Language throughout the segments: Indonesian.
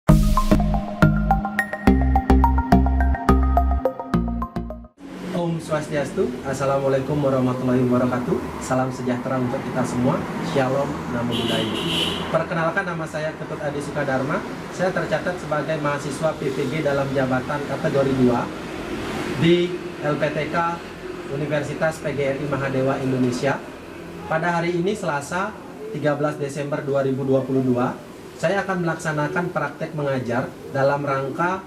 Om Swastiastu, Assalamualaikum warahmatullahi wabarakatuh. Salam sejahtera untuk kita semua. Shalom, Namo Buddhaya. Perkenalkan, nama saya Ketut Adi Sukadharma. Saya tercatat sebagai mahasiswa PPG dalam jabatan kategori 2 di LPTK Universitas PGRI Mahadewa Indonesia. Pada hari ini Selasa 13 Desember 2022, saya akan melaksanakan praktek mengajar dalam rangka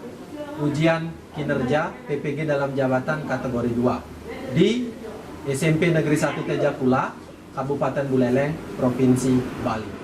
ujian kinerja PPG dalam jabatan kategori 2 di SMP Negeri 1 Tejakula, Kabupaten Buleleng, Provinsi Bali.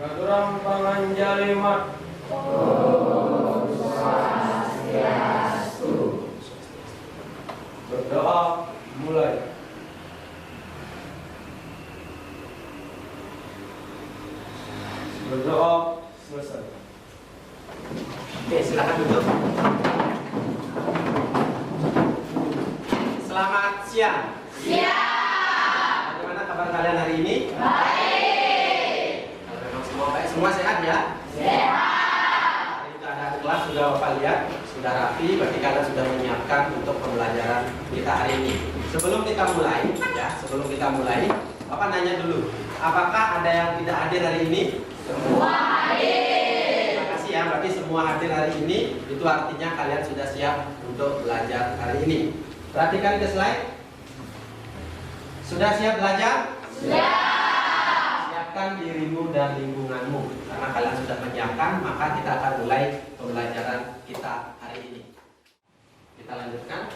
Ngaturan panganjalimat. Om Swastiastu. Berdoa mulai. Berdoa selesai. Oke, silakan duduk. Selamat siang. Siap. Bagaimana kabar kalian hari ini? Baik. Kalau memang semua baik, semua sehat ya? Sehat. Hari keadaan kelas sudah Bapak lihat, sudah rapi, berarti kalian sudah menyiapkan untuk pembelajaran kita hari ini. Sebelum kita mulai, Bapak nanya dulu, apakah ada yang tidak hadir hari ini? Semua hadir. Terima kasih ya, berarti semua hadir hari ini, itu artinya kalian sudah siap untuk belajar hari ini. Perhatikan ke slide. Sudah siap belajar? Siap. Siapkan dirimu dan lingkunganmu. Karena kalian sudah menyiapkan, maka kita akan mulai pembelajaran kita hari ini. Kita lanjutkan.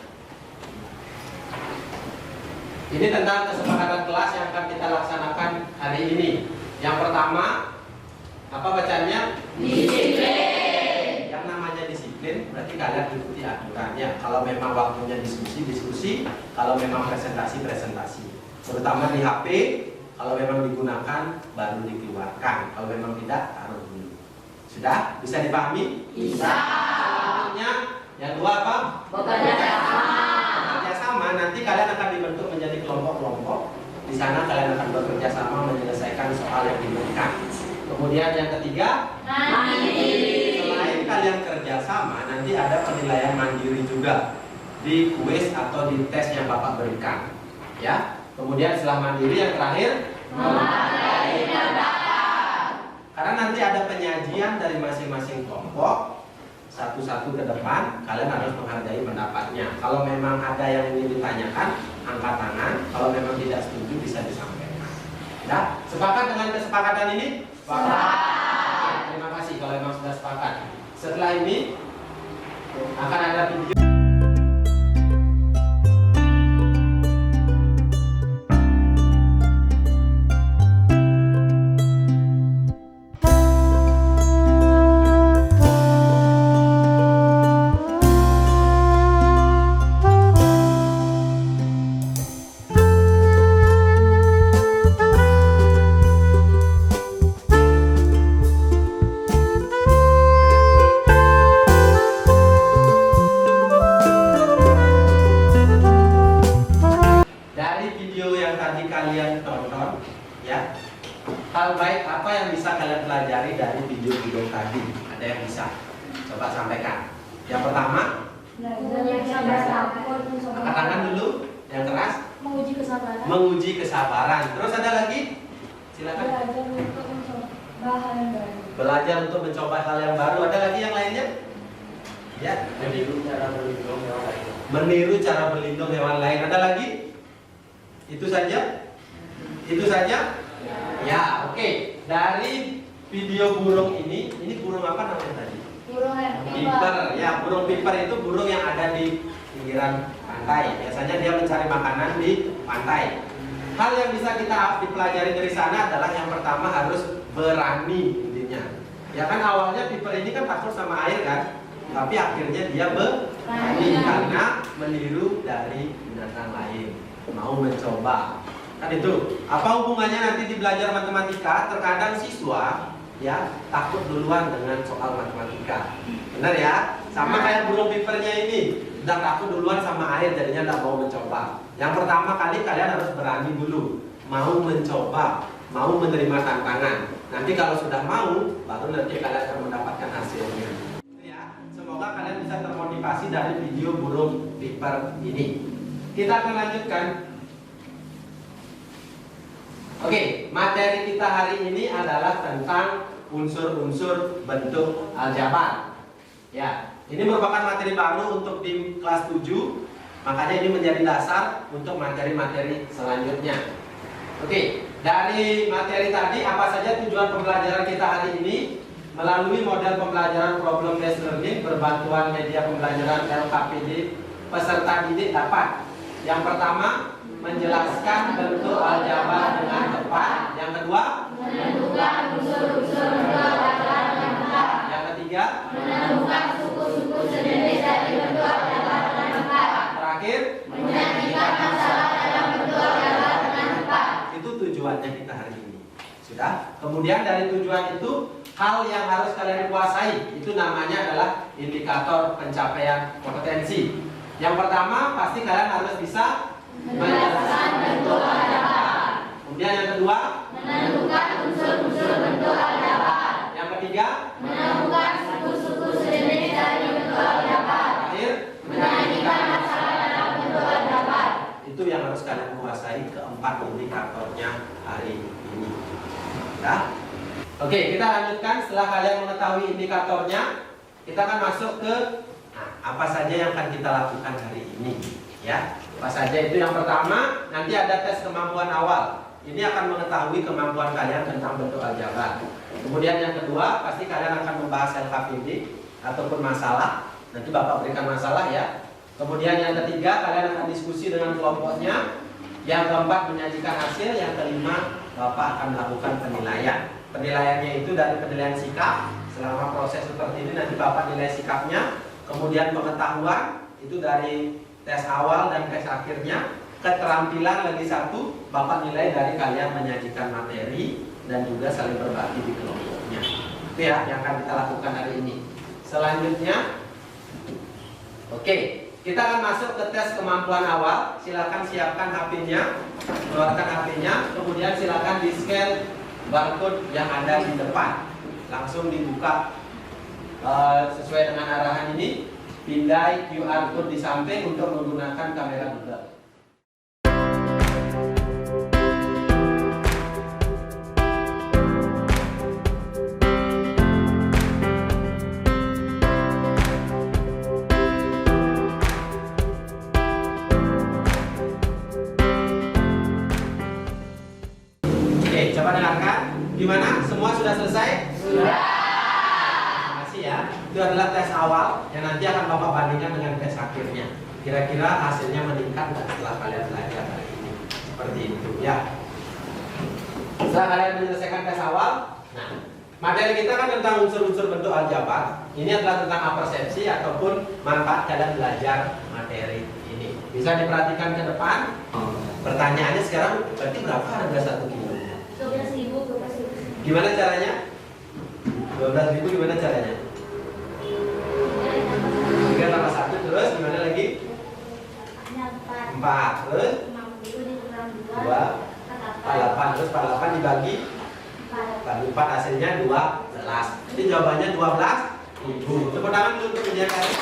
Ini tentang kesepakatan kelas yang akan kita laksanakan hari ini. Yang pertama, apa bacanya? Disiplin. Yang namanya disiplin berarti kalian ikuti aturannya. Kalau memang waktunya diskusi, kalau memang presentasi. Terutama di HP, kalau memang digunakan baru dikeluarkan. Kalau memang tidak, taruh dulu. Sudah? Bisa dipahami? Bisa. Selanjutnya, yang dua apa? Bekerja sama. Bekerja sama. Nanti kalian akan dibentuk menjadi kelompok-kelompok. Di sana kalian akan bekerja sama menyelesaikan soal yang diberikan. Kemudian yang ketiga, Mandiri. selain kalian kerja sama, nanti ada penilaian mandiri juga di kuis atau di tes yang Bapak berikan. Ya. Kemudian setelah mandiri yang terakhir, Menghargai pendapat. karena nanti ada penyajian dari masing-masing kelompok satu-satu ke depan, kalian harus menghargai pendapatnya. Kalau memang ada yang ingin ditanyakan, angkat tangan. Kalau memang tidak setuju, bisa disampaikan. Ya, sepakat dengan kesepakatan ini? Sepakat. Terima kasih kalau memang sudah sepakat. Setelah ini akan ada video. menonton, ya. Hal baik apa yang bisa kalian pelajari dari video tadi? Ada yang bisa? Coba sampaikan. Yang pertama, angkat tangan dulu, yang keras. Menguji kesabaran. Terus ada lagi? Silakan. Belajar untuk mencoba hal yang baru. Ada lagi yang lainnya? Ya. Meniru cara berlindung hewan lain. Meniru cara berlindung hewan lain. Ada lagi? Itu saja? Itu saja? Ya, oke. Dari video burung ini burung apa namanya tadi? Piper. Ya, burung piper itu burung yang ada di pinggiran pantai. Biasanya dia mencari makanan di pantai. Hal yang bisa kita dipelajari dari sana adalah yang pertama harus berani intinya. Ya kan awalnya piper ini kan takut sama air kan, tapi akhirnya dia berani karena meniru dari binatang lain, mau mencoba. Kan itu. Apa hubungannya nanti di belajar matematika? Terkadang siswa ya takut duluan dengan soal matematika. Benar ya? Sama kayak burung pipernya ini, udah takut duluan sama air jadinya nggak mau mencoba. Yang pertama kali kalian harus berani dulu, mau mencoba, mau menerima tantangan. Nanti kalau sudah mau, baru nanti kalian akan mendapatkan hasilnya. Ya, semoga kalian bisa termotivasi dari video burung piper ini. Kita akan lanjutkan. Oke, materi kita hari ini adalah tentang unsur-unsur bentuk aljabar. Ya, ini merupakan materi baru untuk di kelas 7. Makanya ini menjadi dasar untuk materi-materi selanjutnya. Oke, dari materi tadi apa saja tujuan pembelajaran kita hari ini? Melalui model pembelajaran problem based learning berbantuan media pembelajaran LKPD, peserta didik dapat yang pertama menjelaskan bentuk aljabar dengan tepat. Yang kedua, menentukan unsur-unsur bentuk aljabar dengan tepat. Yang ketiga, menemukan suku-suku sejenis dari bentuk aljabar dengan tepat. Terakhir, menyajikan masalah dalam bentuk aljabar dengan tepat. Itu tujuannya kita hari ini. Sudah? Kemudian dari tujuan itu, hal yang harus kalian kuasai itu namanya adalah indikator pencapaian kompetensi. Yang pertama, pasti kalian harus bisa menjelaskan bentuk aljabar. Kemudian yang kedua, menentukan unsur-unsur bentuk aljabar. yang ketiga, menemukan suku-suku sejenis dari bentuk aljabar. terakhir, menyajikan masalah dalam bentuk aljabar. itu yang harus kalian kuasai keempat indikatornya hari ini. Ya. Oke, kita lanjutkan. Setelah kalian mengetahui indikatornya, kita akan masuk ke apa saja yang akan kita lakukan hari ini. Ya, apa saja itu? Yang pertama, nanti ada tes kemampuan awal. Ini akan mengetahui kemampuan kalian tentang bentuk aljabar. Kemudian yang kedua, pasti kalian akan membahas LKPD ataupun masalah. Nanti Bapak berikan masalah ya. Kemudian yang ketiga, kalian akan diskusi dengan kelompoknya. Yang keempat, menyajikan hasil. Yang kelima, Bapak akan melakukan penilaian. Penilaiannya itu dari penilaian sikap. Selama proses seperti ini nanti Bapak nilai sikapnya. Kemudian pengetahuan itu dari tes awal dan tes akhirnya. Keterampilan lagi satu, Bapak nilai dari kalian menyajikan materi dan juga saling berbagi di kelompoknya. Itu ya yang akan kita lakukan hari ini. Selanjutnya, oke, kita akan masuk ke tes kemampuan awal. Silakan siapkan HP-nya, keluarkan HP-nya, kemudian silakan di-scan barcode yang ada di depan. Langsung dibuka sesuai dengan arahan ini. Pindai QR code di samping untuk menggunakan kamera Google. Oke, coba dengarkan. Gimana? Semua sudah selesai? Sudah. Terima kasih ya. Itu adalah tes awal yang nanti akan Bapak bandingkan dengan tes akhirnya. Kira-kira hasilnya meningkat nggak setelah kalian belajar hari ini? Seperti itu ya. Setelah kalian menyelesaikan tes awal, nah materi kita kan tentang unsur-unsur bentuk aljabar. Ini adalah tentang apersepsi ataupun manfaat kalian belajar materi ini. Bisa diperhatikan ke depan. Pertanyaannya sekarang, berarti berapa harga 1 kilo? 12.000. Gimana caranya? 12.000 gimana caranya? 3 tambah 1 terus gimana lagi? 4 terus 2 8 Terus 48 dibagi 4 hasilnya 12. Jadi jawabannya 12.000. Tepuk tangan dulu untuk media kalian.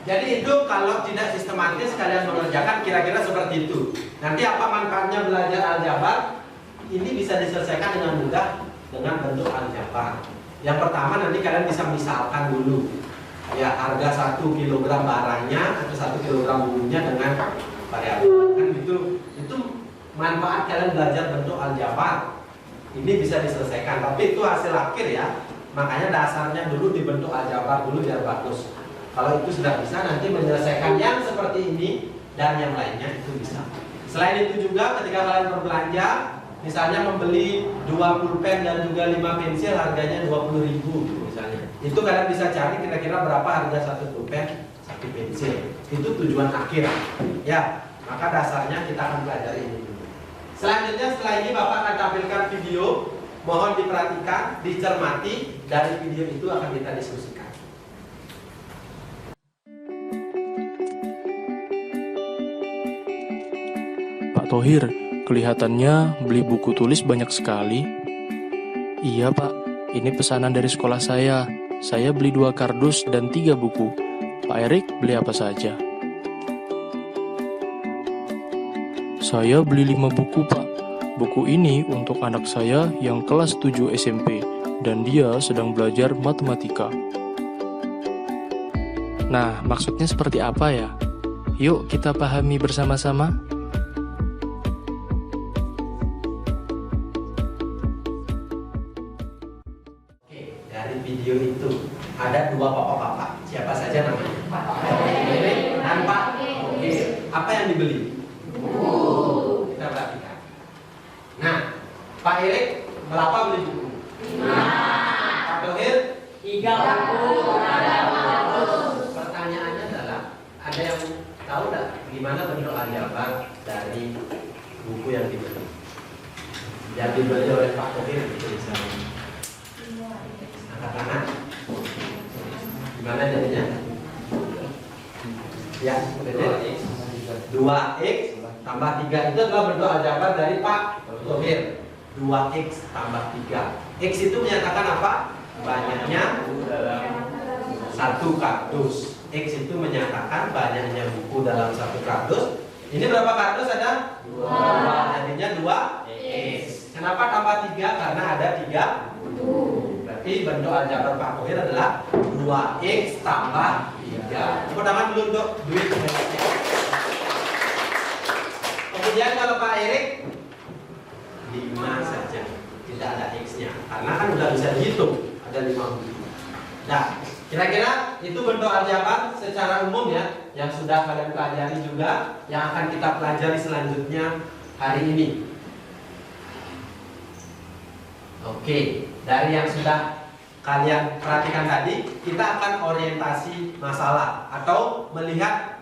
Jadi itu kalau tidak sistematis kalian mengerjakan kira-kira seperti itu. Nanti apa manfaatnya belajar aljabar? Ini bisa diselesaikan dengan mudah dengan bentuk aljabar. Yang pertama nanti kalian bisa misalkan dulu. Ya, harga 1 kg barangnya atau 1 kg bumbunya dengan variabel. Kan gitu. Itu manfaat kalian belajar bentuk aljabar. Ini bisa diselesaikan, tapi itu hasil akhir ya. Makanya dasarnya dulu dibentuk aljabar dulu biar bagus. Kalau itu sudah bisa, nanti menyelesaikan yang seperti ini dan yang lainnya itu bisa. Selain itu juga ketika kalian berbelanja, misalnya membeli 2 pulpen dan juga 5 pensil harganya 20.000 misalnya. Itu kalian bisa cari kira-kira berapa harga 1 pulpen, 1 pensil. Itu tujuan akhir. Ya, maka dasarnya kita akan pelajari ini dulu. Selanjutnya setelah ini Bapak akan tampilkan video. Mohon diperhatikan, dicermati, dari video itu akan kita diskusikan. Pak Thohir, kelihatannya beli buku tulis banyak sekali. Iya Pak, ini pesanan dari sekolah saya. Saya beli 2 kardus dan 3 buku. Pak Erik beli apa saja? Saya beli 5 buku Pak. Buku ini untuk anak saya yang kelas 7 SMP dan dia sedang belajar matematika. Nah, maksudnya seperti apa ya? Yuk kita pahami bersama-sama. Dari video itu ada 2 bapak-bapak. Siapa saja namanya? Pak Erik dan Pak Thohir. Apa yang dibeli? Buku. Kita perhatikan. Nah, Pak Erik berapa beli buku? 5. Pak Thohir 3 buku. Pertanyaannya adalah, ada yang tahu nggak gimana bentuk aljabar dari buku yang dibeli? Yang dibeli oleh Pak Thohir itu misalnya. Angkat tangan. Gimana jadinya? Ya, 2x tambah 3 itu adalah bentuk aljabar dari Pak Thohir. 2x tambah 3. X itu menyatakan apa? Banyaknya 1 kardus. X itu menyatakan banyaknya buku dalam 1 kardus. Ini berapa kardus ada? 2. Jadinya 2x. Kenapa tambah 3? Karena ada 3 buku. Berarti bentuk aljabar Pak Thohir adalah 2x tambah 3. Tepuk tangan dulu untuk duit. Kemudian kalau Pak Erik 5 saja, tidak ada x-nya, karena kan udah bisa dihitung, ada 5 buku. Nah, kira-kira itu bentuk aljabar secara umum ya, yang sudah kalian pelajari juga, yang akan kita pelajari selanjutnya hari ini. Oke, dari yang sudah kalian perhatikan tadi, kita akan orientasi masalah atau melihat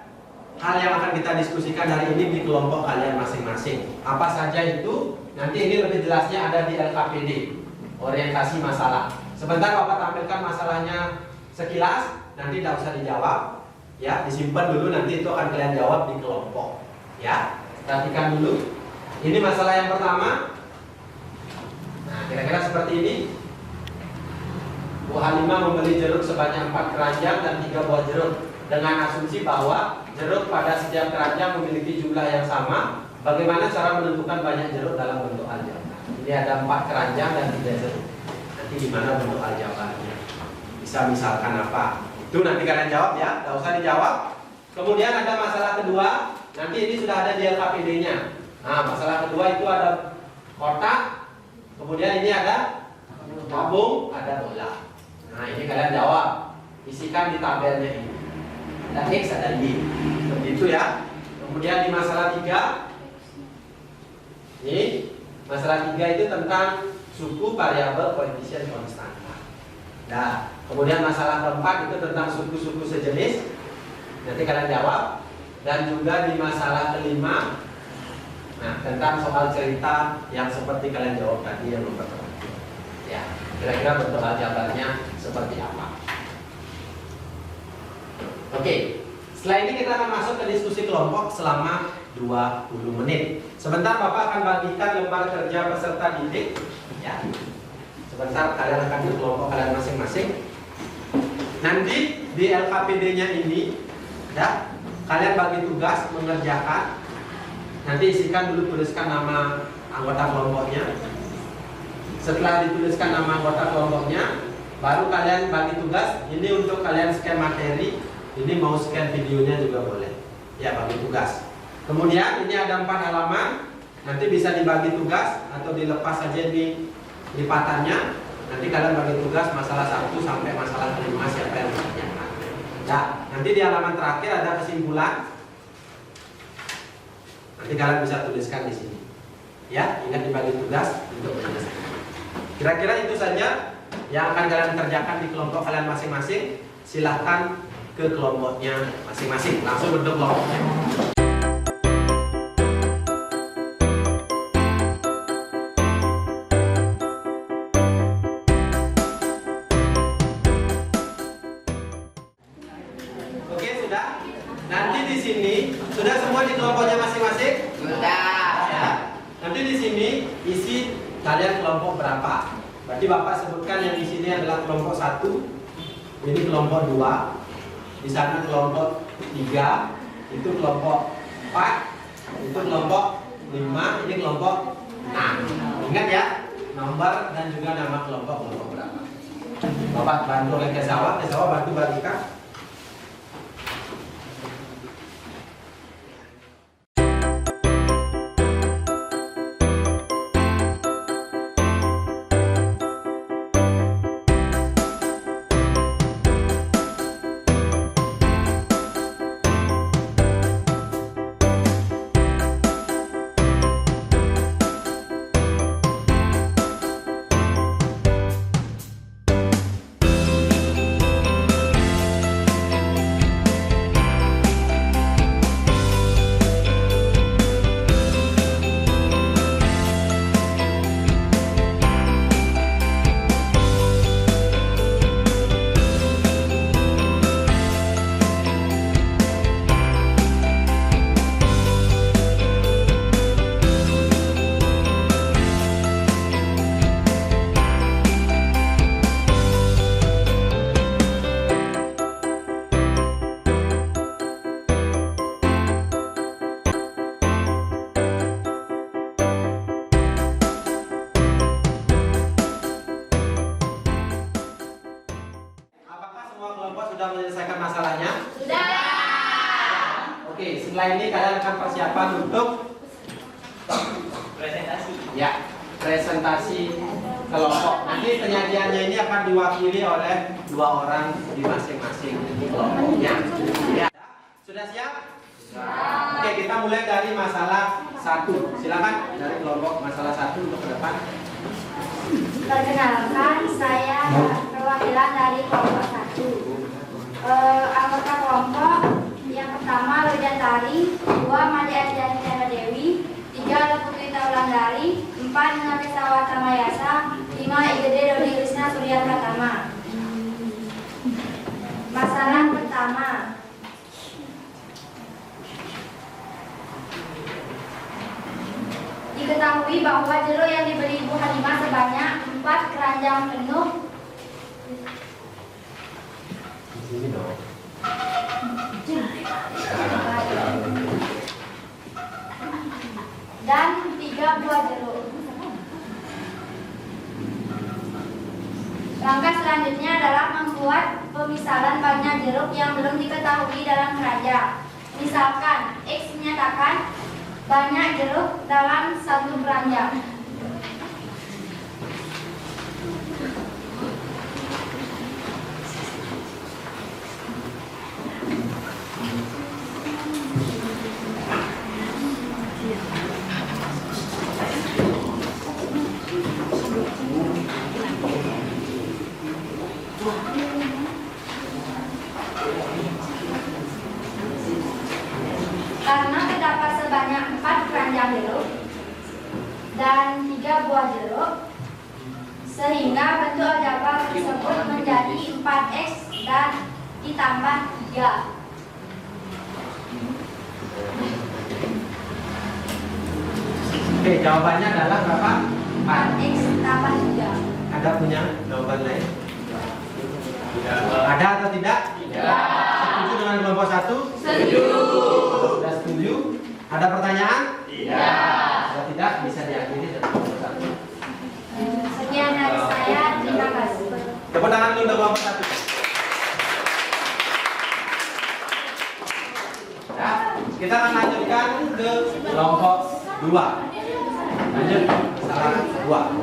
hal yang akan kita diskusikan hari ini di kelompok kalian masing-masing. Apa saja itu? Nanti ini lebih jelasnya ada di LKPD, orientasi masalah. Sebentar Bapak tampilkan masalahnya sekilas, nanti tidak usah dijawab, ya disimpan dulu, nanti itu akan kalian jawab di kelompok. Ya, perhatikan dulu. Ini masalah yang pertama. Nah, kira-kira seperti ini. Bu Halimah membeli jeruk sebanyak 4 keranjang dan 3 buah jeruk dengan asumsi bahwa jeruk pada setiap keranjang memiliki jumlah yang sama. Bagaimana cara menentukan banyak jeruk dalam bentuk aljabar? Ini ada 4 keranjang dan 3 jeruk. Nanti gimana bentuk aljabarnya? Bisa misalkan apa? Itu nanti kalian jawab ya, tidak usah dijawab. Kemudian ada masalah kedua. Nanti ini sudah ada di LKPD-nya. Nah, masalah kedua itu ada kotak. Kemudian ini ada tabung, ada bola. Nah, ini kalian jawab. Isikan di tabelnya ini. Ada X, ada Y. Seperti itu ya. Kemudian di masalah 3, ini masalah 3 itu tentang suku, variabel, koefisien, konstanta. Nah, kemudian masalah keempat itu tentang suku-suku sejenis. Nanti kalian jawab. Dan juga di masalah kelima, nah tentang soal cerita yang seperti kalian jawab tadi yang nomor 1. Ya, kira-kira bentuk aljabarnya seperti apa? Oke, setelah ini kita akan masuk ke diskusi kelompok selama 20 menit. Sebentar Bapak akan bagikan lembar kerja peserta didik. Ya. Sebentar kalian akan di kelompok kalian masing-masing. Nanti di LKPD-nya ini, ya, kalian bagi tugas mengerjakan. Nanti isikan dulu, tuliskan nama anggota kelompoknya. Setelah dituliskan nama anggota kelompoknya, baru kalian bagi tugas. Ini untuk kalian scan materi, ini mau scan videonya juga boleh. Ya, bagi tugas. Kemudian ini ada 4 halaman, nanti bisa dibagi tugas atau dilepas saja di lipatannya. Nanti kalian bagi tugas masalah 1 sampai masalah 5 siapa yang mengerjakan. Nah, nanti di halaman terakhir ada kesimpulan. Nanti kalian bisa tuliskan di sini. Ya, ingat dibagi tugas untuk menyelesaikan. Kira-kira itu saja yang akan kalian kerjakan di kelompok kalian masing-masing. Silahkan ke kelompoknya masing-masing. Langsung bentuk kelompoknya. Oke, sudah. Nanti di sini sudah semua di kelompoknya masing-masing? Sudah. Ya. Nanti di sini isi kalian kelompok berapa? Berarti Bapak sebutkan yang di sini adalah kelompok 1, ini kelompok 2, di sana kelompok 3, itu kelompok 4, itu kelompok 5, ini kelompok 6. Ingat ya, nomor dan juga nama kelompok berapa. Bapak bantu oleh Kesawa bantu bagikan. Sudah menyelesaikan masalahnya? Sudah. Oke, setelah ini kalian akan persiapan untuk Presentasi. ya, presentasi kelompok. Nanti penyajiannya ini akan diwakili oleh 2 orang di masing-masing kelompoknya. Ya. Sudah siap? Oke, kita mulai dari masalah 1. Silakan dari kelompok masalah 1 untuk ke depan. Perkenalkan, saya perwakilan dari kelompok 1. Anggota kelompok yang pertama Rojatari, 2 Made Arjani Dewi, 3 Leputri Taulandari, 4 Nafisa Watamayasa, 5 Igede Dodi Krisna Surya Pratama. Masalah pertama. Diketahui bahwa jeruk yang dibeli Ibu Halimah sebanyak 4 keranjang penuh Sini dong. dan 3 buah jeruk. Langkah selanjutnya adalah membuat pemisalan banyak jeruk yang belum diketahui dalam keranjang. Misalkan X menyatakan banyak jeruk dalam 1 keranjang. Karena terdapat sebanyak 4 keranjang jeruk dan 3 buah jeruk, sehingga bentuk aljabar tersebut menjadi 4x dan ditambah 3. Oke, jawabannya adalah berapa? 4x tambah 3. Ada punya jawaban lain? Ada atau tidak? Setuju dengan kelompok 1? Setuju. Sudah setuju? Ada pertanyaan? Kalau tidak, bisa diakhiri dengan kelompok 1. Sekian dari saya, terima kasih. Tepuk tangan dulu untuk kelompok 1. Ya, kita akan lanjutkan ke kelompok 2. Lanjut, salah 2.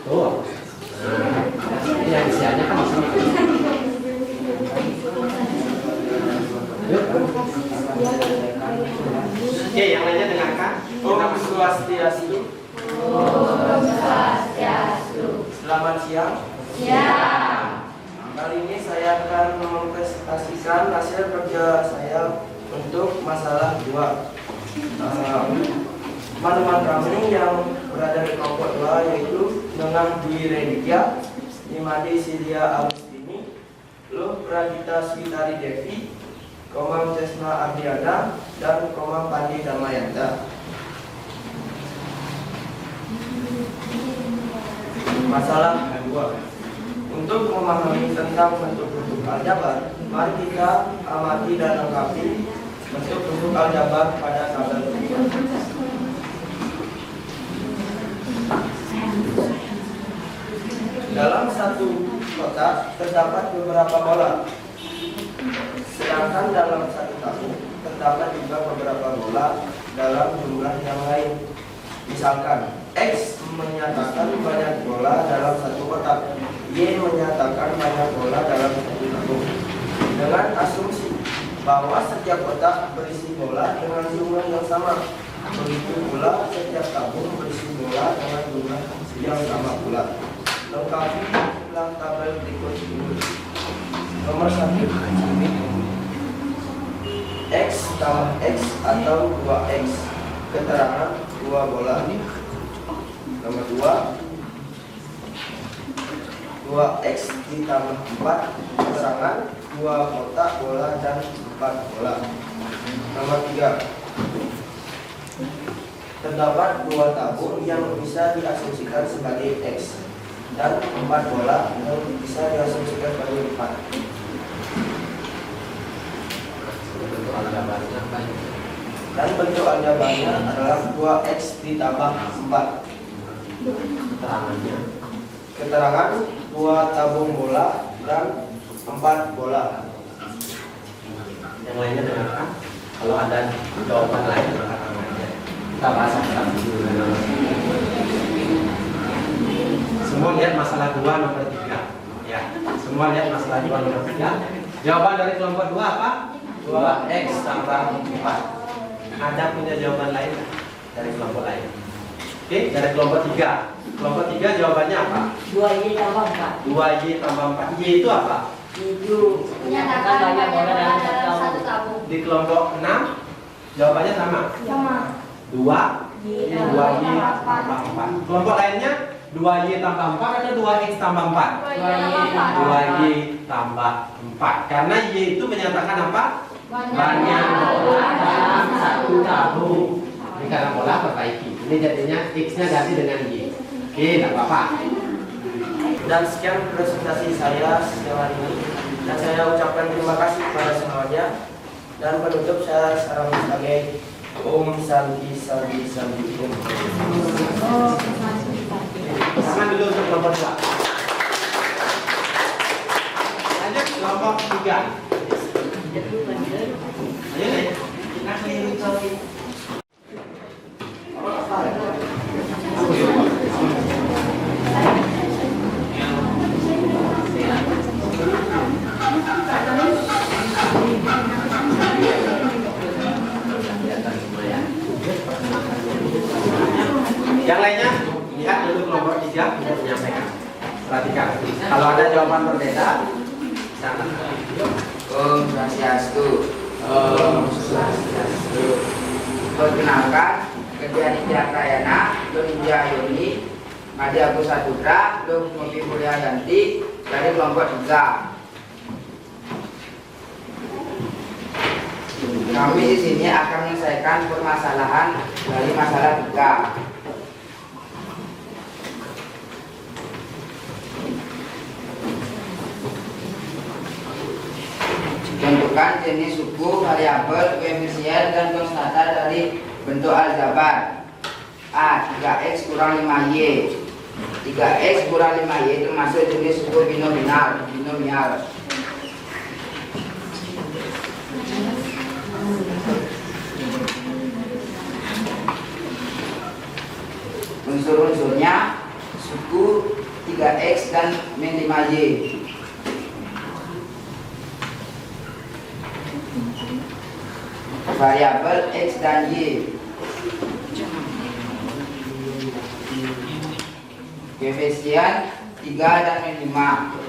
Tuh. Ini yang isiannya kan di sini. Yuk. Oke, yang lainnya dengarkan. Om Swastiastu. Selamat siang. Kali ini saya akan mempresentasikan hasil kerja saya untuk masalah 2. Teman-teman kami yang berada di kelompok 2 yaitu Nengah Dwi Reditya, Nimadi Silia Agustini, Luh Pradita Switari Devi, Komang Cesna Ardiana, dan Komang Pandi Damayanta. Masalah 2. Untuk memahami tentang bentuk-bentuk aljabar, mari kita amati dan lengkapi bentuk-bentuk aljabar pada tabel berikut. Dalam satu kotak terdapat beberapa bola, sedangkan dalam satu tabung terdapat juga beberapa bola dalam jumlah yang lain. Misalkan X menyatakan banyak bola dalam satu kotak, Y menyatakan banyak bola dalam satu tabung. Dengan asumsi bahwa setiap kotak berisi bola dengan jumlah yang sama, begitu pula setiap tabung berisi bola dengan jumlah yang sama pula. Lengkapi tabel berikut ini. Nomor 1, X tambah X atau 2X. Keterangan 2 bola. Nomor 2, 2X ditambah 4. Keterangan 2 kotak bola dan 4 bola. Nomor 3, terdapat 2 tabung yang bisa diasumsikan sebagai X dan 4 bola yang bisa diasumsikan sebagai 4. Dan bentuk aljabarnya adalah 2X ditambah 4. Keterangan 2 tabung bola dan 4 bola. Yang lainnya dengarkan. Kalau ada jawaban lain, dengarkan aja. Kita bahas satu dulu. Semua lihat masalah 2 nomor 3. Ya, semua lihat masalah 2 nomor 3. Jawaban dari kelompok 2 apa? 2X tambah 4. Ada punya jawaban lain dari kelompok lain? Oke, dari kelompok 3. Kelompok 3 jawabannya apa? 2Y tambah 4. 2Y tambah 4. Y itu apa? Itu Menyatakan banyak bola dalam satu tabung. Di kelompok 6 jawabannya sama. Sama. 2Y tambah 4. Kelompok lainnya 2Y tambah 4 atau 2X tambah 4? 2Y tambah 4. Karena Y itu menyatakan apa? Banyak bola dalam satu tabung. Ini karena bola perbaiki. Ini jadinya X-nya ganti dengan Y. Oke, tidak apa-apa. Dan sekian presentasi saya siang hari ini. Dan saya ucapkan terima kasih kepada semuanya. Dan penutup saya salam sebagai Om Santi Santi Santi Om. Tangan dulu untuk kelompok 2. Lanjut kelompok 3. Ayo nih. Yang lainnya lihat dulu kelompok 3 untuk menyampaikan. Perhatikan. Kalau ada jawaban berbeda, sana. Om Swastiastu. Om Swastiastu. Perkenalkan, Kedua Nidya Prayana, Dong Nidya Yoni, Madi Agus Saputra, Dong Mopi Mulia Ganti dari kelompok 3. Kami di sini akan menyelesaikan permasalahan dari masalah 3. Tentukan jenis suku, variabel, koefisien, dan konstanta dari bentuk aljabar. A. 3x kurang 5y. 3x kurang 5y termasuk jenis suku binomial. Unsur-unsurnya suku 3x dan min 5y. Variabel x dan y. Koefisien 3 dan min 5.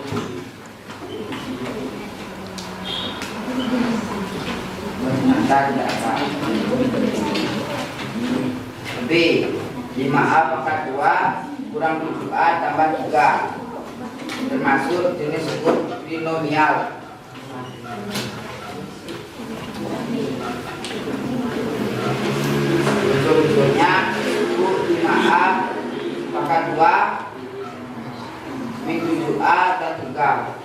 Konstanta tidak ada. B. 5a pangkat 2 kurang 7a tambah 3 termasuk jenis suku binomial. Unsur-unsurnya suku 5a pangkat 2 min 7a dan 3.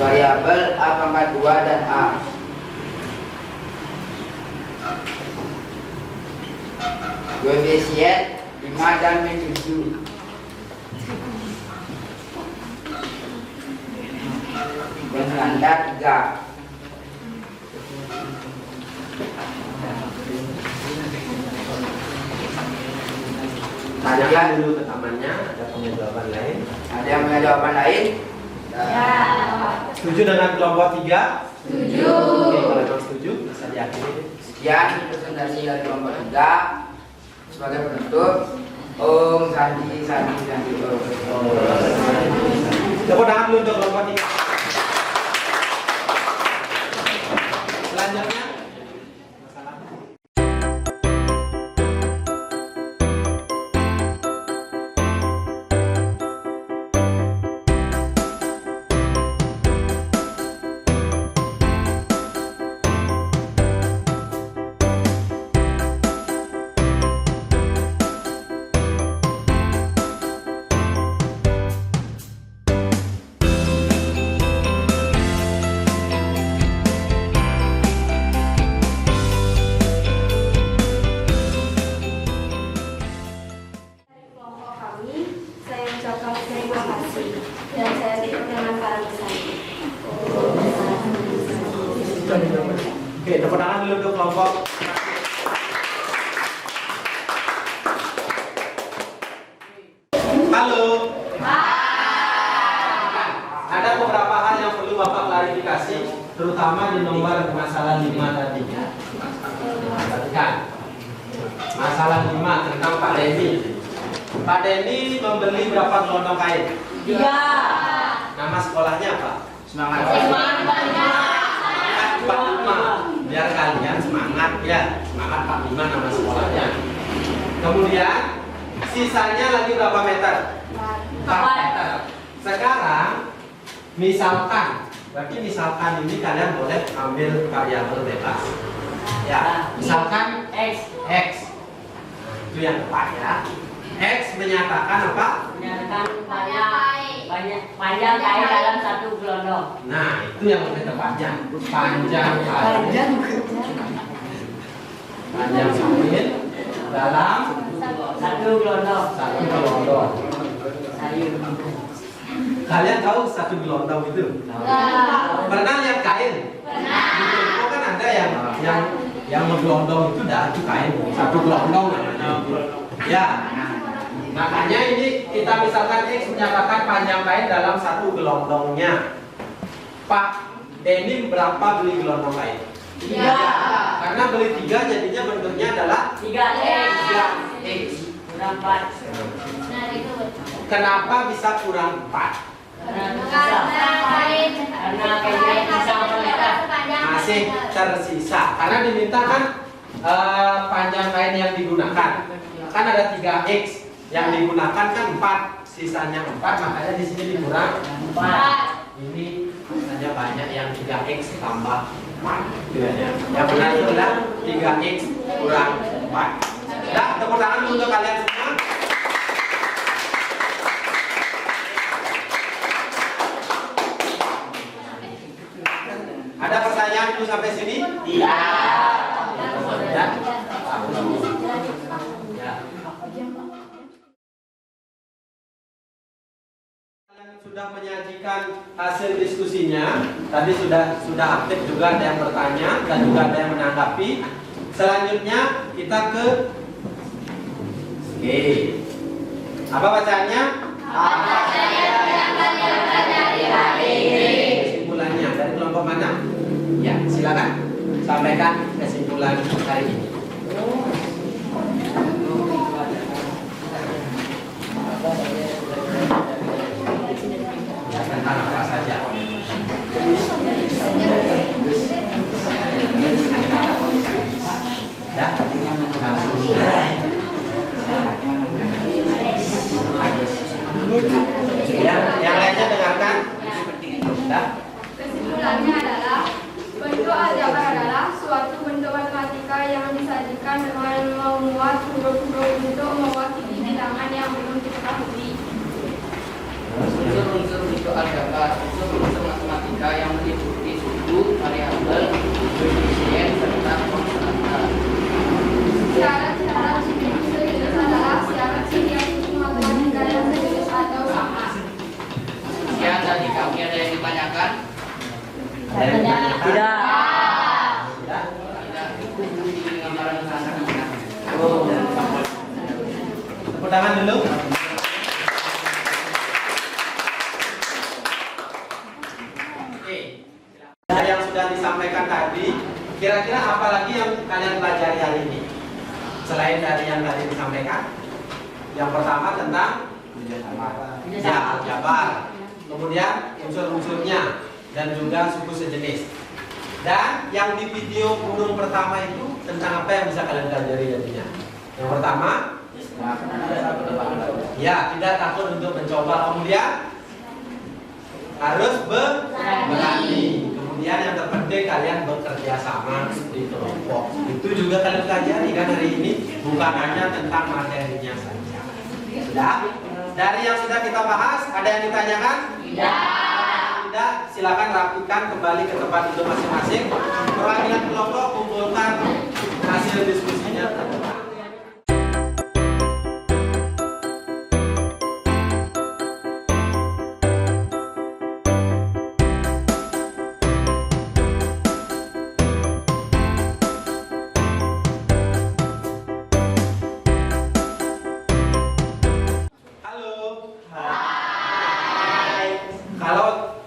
Variabel a pangkat 2 dan a. Koefisien 5 dan min 7. Konstanta 3. Tanyakan dulu ke temannya, ada punya jawaban lain? Ada yang punya jawaban lain? Ya. Setuju dengan kelompok 3? Setuju. Oke, kalau memang setuju, bisa diakhiri. Sekian presentasi dari kelompok 3. Sebagai penutup, Om Santi Om. Tepuk tangan dulu untuk kelompok 3. Selanjutnya masalah. Kelompok kami, saya ucapkan terima kasih dan saya tutup dengan para peserta. Oke, tepuk tangan dulu untuk kelompok. Halo. Ada beberapa hal yang perlu Bapak klarifikasi, terutama di nomor masalah 5 tadi. Perhatikan. Masalah 5 tentang Pak Denny. Pak Denny membeli berapa gelondong kain? 3. Nama sekolahnya apa? Semangat. Pak Bima. Biar kalian semangat ya. Semangat Pak Bima nama sekolahnya. Kemudian sisanya lagi berapa meter? 4 meter. Sekarang misalkan, berarti misalkan ini kalian boleh ambil variabel bebas. Ya, misalkan X. Itu yang tepat ya. X menyatakan apa? Menyatakan panjang kain dalam satu gelondong. Nah, itu yang lebih tepatnya. Panjang kain dalam Satu gelondong. satu gelondong. Sayur. Kalian tahu satu gelondong itu? Pernah lihat kain? Pernah. Di toko kan ada yang menggelondong itu dah itu kain. Satu gelondong namanya. Ya. Makanya ini kita misalkan X menyatakan panjang kain dalam satu gelondongnya. Pak Denny berapa beli gelondong kain? 3. Karena beli 3 jadinya bentuknya adalah 3X. 3X. Kurang 4. Nah, itu betul. kenapa bisa kurang 4? Masih tersisa karena diminta kan panjang kain yang digunakan kan ada 3x yang digunakan kan 4, sisanya 4, makanya di sini dikurang 4. Ini hanya banyak yang 3x tambah 4 gitu ya. Yang benar itu adalah 3x kurang 4. Dah, tepuk tangan untuk kalian semua. Ada pertanyaan dulu sampai sini? Tidak. Ya. Ya. Kalian sudah menyajikan hasil diskusinya. Tadi sudah aktif juga ada yang bertanya dan juga ada yang menanggapi. Selanjutnya kita ke Oke. Apa bacaannya? Apa saja yang kalian pelajari hari ini? Kesimpulannya dari kelompok mana? Ya, silakan sampaikan kesimpulan hari ini. Tentang apa saja? Ya, yang lainnya dengarkan. Ya. Kesimpulannya adalah bentuk aljabar adalah suatu bentuk matematika yang disajikan dengan memuat huruf-huruf untuk mewakili bilangan yang belum diketahui. Unsur-unsur bentuk aljabar, unsur-unsur matematika yang meliputi suku, variabel, koefisien, serta konstanta. Syarat-syarat sejenis adalah syarat yang suku matematika yang sejenis atau sama. Sekian tadi kami ada yang ditanyakan. Tidak. Ini gambaran sana. Tepuk tangan dulu. Oke. Yang sudah disampaikan tadi, kira-kira apa lagi yang kalian pelajari hari ini? Selain dari yang tadi disampaikan, yang pertama tentang ya, aljabar, kemudian unsur-unsurnya dan juga suku sejenis. Dan yang di video gunung pertama itu tentang apa yang bisa kalian pelajari jadinya? Yang pertama, ya tidak takut untuk mencoba, kemudian harus berani. Kemudian yang terpenting kalian bekerja sama di kelompok. Itu juga kalian pelajari kan hari ini, bukan hanya tentang materinya saja. Sudah? Dari yang sudah kita bahas, ada yang ditanyakan? Tidak, silakan rapikan kembali ke tempat duduk masing-masing. Perwakilan kelompok kumpulkan hasil diskusinya.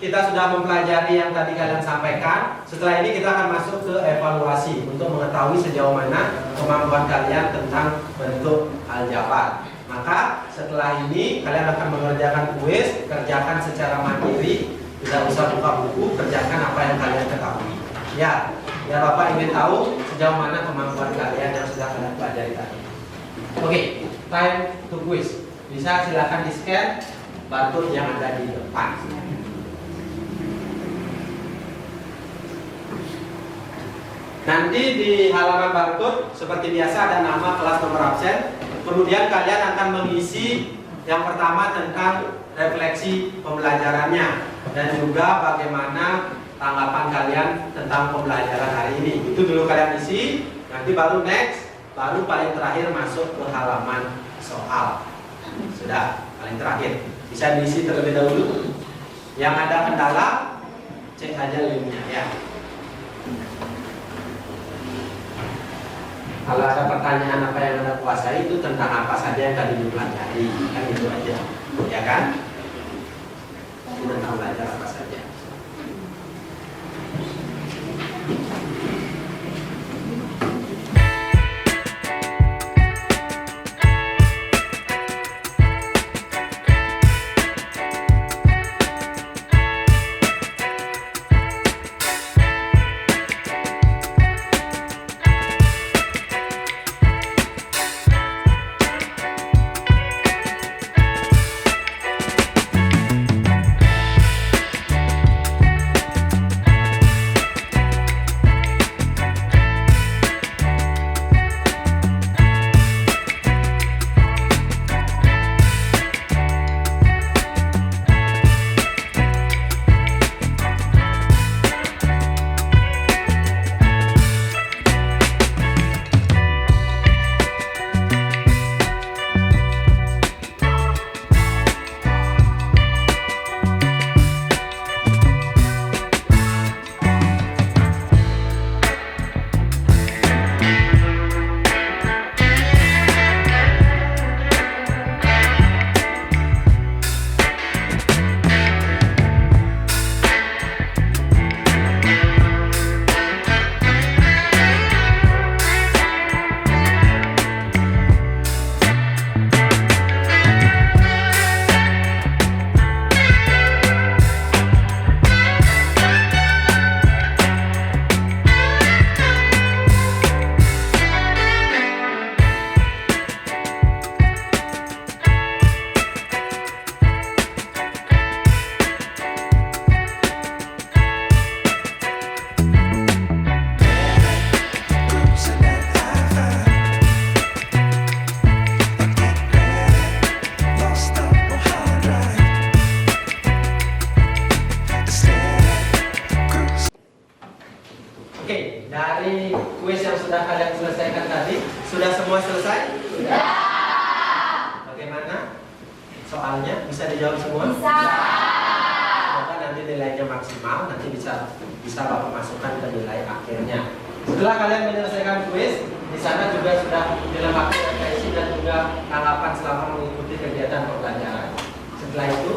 Kita sudah mempelajari yang tadi kalian sampaikan. Setelah ini kita akan masuk ke evaluasi untuk mengetahui sejauh mana kemampuan kalian tentang bentuk aljabar. Maka setelah ini kalian akan mengerjakan kuis, kerjakan secara mandiri, tidak usah buka buku, kerjakan apa yang kalian ketahui. Ya Bapak ingin tahu sejauh mana kemampuan kalian yang sudah kalian pelajari tadi. Oke, time to quiz. Bisa silakan di-scan barcode yang ada di depan. Nanti di halaman barcode seperti biasa ada nama, kelas, nomor absen. Kemudian kalian akan mengisi yang pertama tentang refleksi pembelajarannya dan juga bagaimana tanggapan kalian tentang pembelajaran hari ini. Itu dulu kalian isi. Nanti baru next, baru paling terakhir masuk ke halaman soal. Sudah, paling terakhir. Bisa diisi terlebih dahulu. Yang ada kendala, cek aja linknya ya. Kalau ada pertanyaan apa yang Anda kuasai itu tentang apa saja yang tadi dipelajari, kan itu aja, ya kan? Itu tentang belajar apa saja. kuis yang sudah kalian selesaikan tadi? Sudah semua selesai? Sudah. Bagaimana? Soalnya bisa dijawab semua? Bisa. Semoga nanti nilainya maksimal, nanti bisa Bapak masukkan ke nilai akhirnya. Setelah kalian menyelesaikan kuis, di sana juga sudah dilengkapi refleksi dan juga tanggapan selama mengikuti kegiatan pembelajaran. Setelah itu,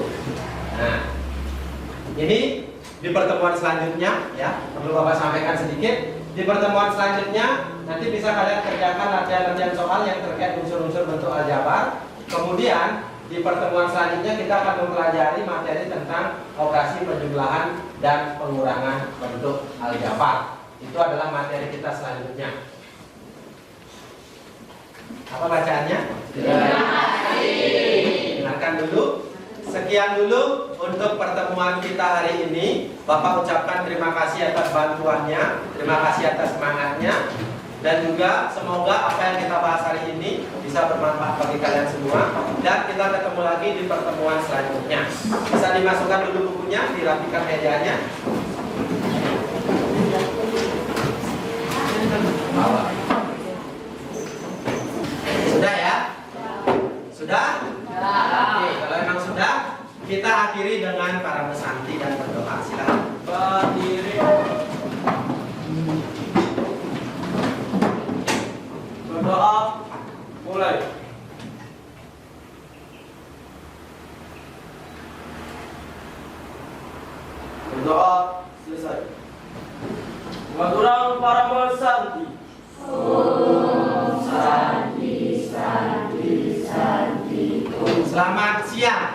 nah, ini di pertemuan selanjutnya ya, perlu Bapak sampaikan sedikit. Di pertemuan selanjutnya nanti bisa kalian kerjakan latihan-latihan soal yang terkait unsur-unsur bentuk aljabar. Kemudian di pertemuan selanjutnya kita akan mempelajari materi tentang operasi penjumlahan dan pengurangan bentuk aljabar. Itu adalah materi kita selanjutnya. Apa bacaannya? Terima kasih. Dengarkan dulu. Sekian dulu untuk pertemuan kita hari ini. Bapak ucapkan terima kasih atas bantuannya, terima kasih atas semangatnya, dan juga semoga apa yang kita bahas hari ini bisa bermanfaat bagi kalian semua. Dan kita ketemu lagi di pertemuan selanjutnya. Bisa dimasukkan dulu bukunya, dirapikan mejanya. Sudah ya? Sudah? Oke, kalau memang sudah, kita akhiri dengan para pesanti dan berdoa. Silakan. Berdiri. Berdoa. Mulai. Berdoa selesai. Umat orang para pesanti. Selamat siang.